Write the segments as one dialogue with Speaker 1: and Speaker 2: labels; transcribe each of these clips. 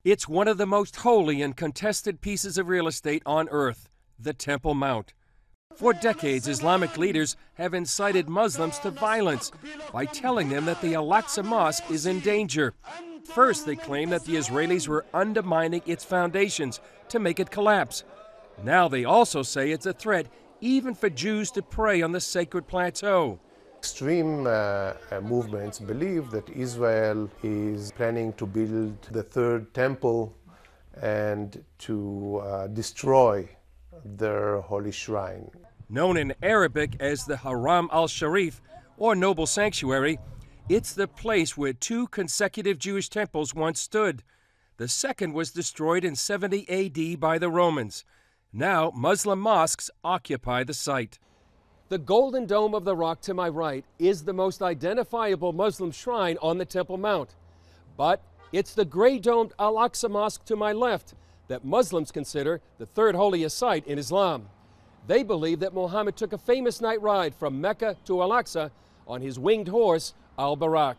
Speaker 1: It's one of the most holy and contested pieces of real estate on earth, the Temple Mount. For decades, Islamic leaders have incited Muslims to violence by telling them that the Al-Aksa Mosque is in danger. First, they claim that the Israelis were undermining its foundations to make it collapse. Now they also say it's a threat even for Jews to pray on the sacred plateau.
Speaker 2: Extreme movements believe that Israel is planning to build the third temple and to destroy their holy shrine.
Speaker 1: Known in Arabic as the Haram al-Sharif, or Noble Sanctuary, it's the place where two consecutive Jewish temples once stood. The second was destroyed in 70 AD by the Romans. Now Muslim mosques occupy the site. The Golden Dome of the Rock to my right is the most identifiable Muslim shrine on the Temple Mount. But it's the gray-domed Al-Aksa Mosque to my left that Muslims consider the third holiest site in Islam. They believe that Muhammad took a famous night ride from Mecca to Al-Aqsa on his winged horse, Al-Barak.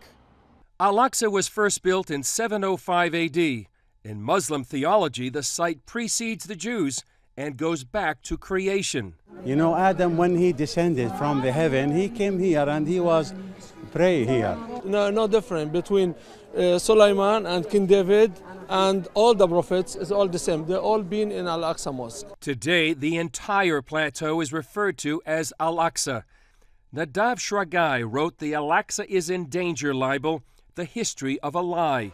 Speaker 1: Al-Aqsa was first built in 705 AD. In Muslim theology, the site precedes the Jews and goes back to creation.
Speaker 3: You know, Adam, when he descended from the heaven, he came here and he was pray here.
Speaker 4: No different between Sulaiman and King David and all the prophets is all the same. They're all been in Al-Aqsa Mosque.
Speaker 1: Today, the entire plateau is referred to as Al-Aqsa. Nadav Shragai wrote the Al-Aqsa is in danger libel, The History of a Lie.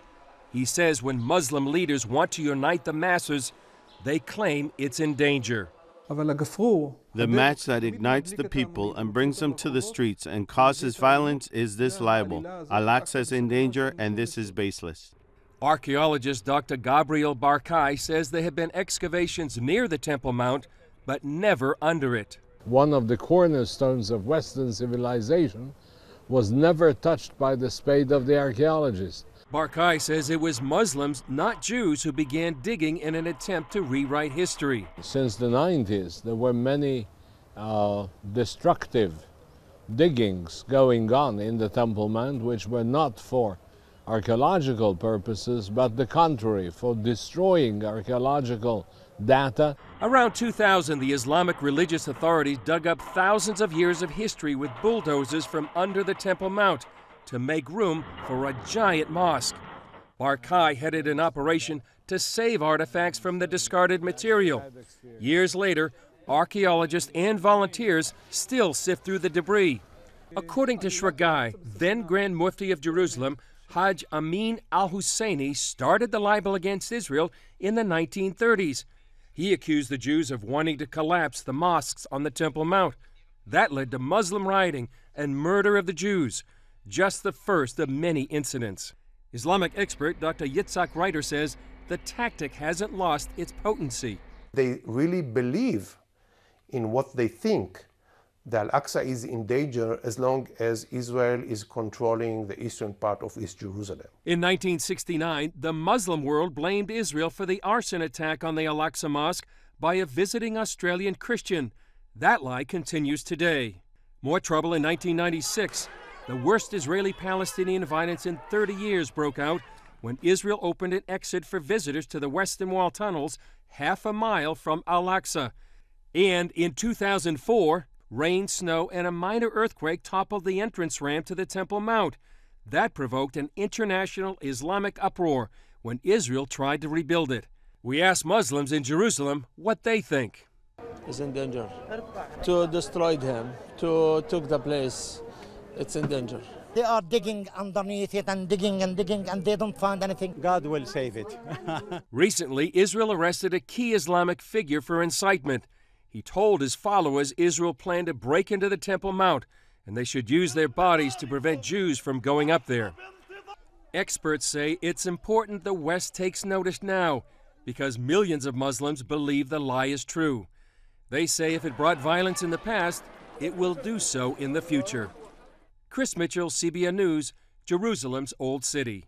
Speaker 1: He says when Muslim leaders want to unite the masses, they claim it's in danger.
Speaker 5: The match that ignites the people and brings them to the streets and causes violence is this libel. Al-Aqsa is in danger and this is baseless.
Speaker 1: Archaeologist Dr. Gabriel Barkai says there have been excavations near the Temple Mount, but never under it.
Speaker 6: One of the cornerstones of Western civilization was never touched by the spade of the archaeologist.
Speaker 1: Barkai says it was Muslims, not Jews, who began digging in an attempt to rewrite history.
Speaker 6: Since the 90s, there were many destructive diggings going on in the Temple Mount, which were not for archaeological purposes, but the contrary, for destroying archaeological data.
Speaker 1: Around 2000, the Islamic religious authorities dug up thousands of years of history with bulldozers from under the Temple Mount to make room for a giant mosque. Barkai headed an operation to save artifacts from the discarded material. Years later, archaeologists and volunteers still sift through the debris. According to Shragai, then Grand Mufti of Jerusalem, Hajj Amin al-Husseini started the libel against Israel in the 1930s. He accused the Jews of wanting to collapse the mosques on the Temple Mount. That led to Muslim rioting and murder of the Jews, just the first of many incidents. Islamic expert Dr. Yitzhak Reiter says the tactic hasn't lost its potency.
Speaker 2: They really believe in what they think. The Al-Aqsa is in danger as long as Israel is controlling the eastern part of East Jerusalem.
Speaker 1: In 1969, the Muslim world blamed Israel for the arson attack on the Al-Aqsa Mosque by a visiting Australian Christian. That lie continues today. More trouble in 1996. The worst Israeli-Palestinian violence in 30 years broke out when Israel opened an exit for visitors to the Western Wall tunnels half a mile from Al-Aqsa. And in 2004, rain, snow, and a minor earthquake toppled the entrance ramp to the Temple Mount. That provoked an international Islamic uproar when Israel tried to rebuild it. We asked Muslims in Jerusalem what they think.
Speaker 4: It's in danger. To destroy him, to take the place, it's in danger.
Speaker 7: They are digging underneath it and digging and digging, and they don't find anything.
Speaker 3: God will save it.
Speaker 1: Recently, Israel arrested a key Islamic figure for incitement. He told his followers Israel planned to break into the Temple Mount, and they should use their bodies to prevent Jews from going up there. Experts say it's important the West takes notice now, because millions of Muslims believe the lie is true. They say if it brought violence in the past, it will do so in the future. Chris Mitchell, CBN News, Jerusalem's Old City.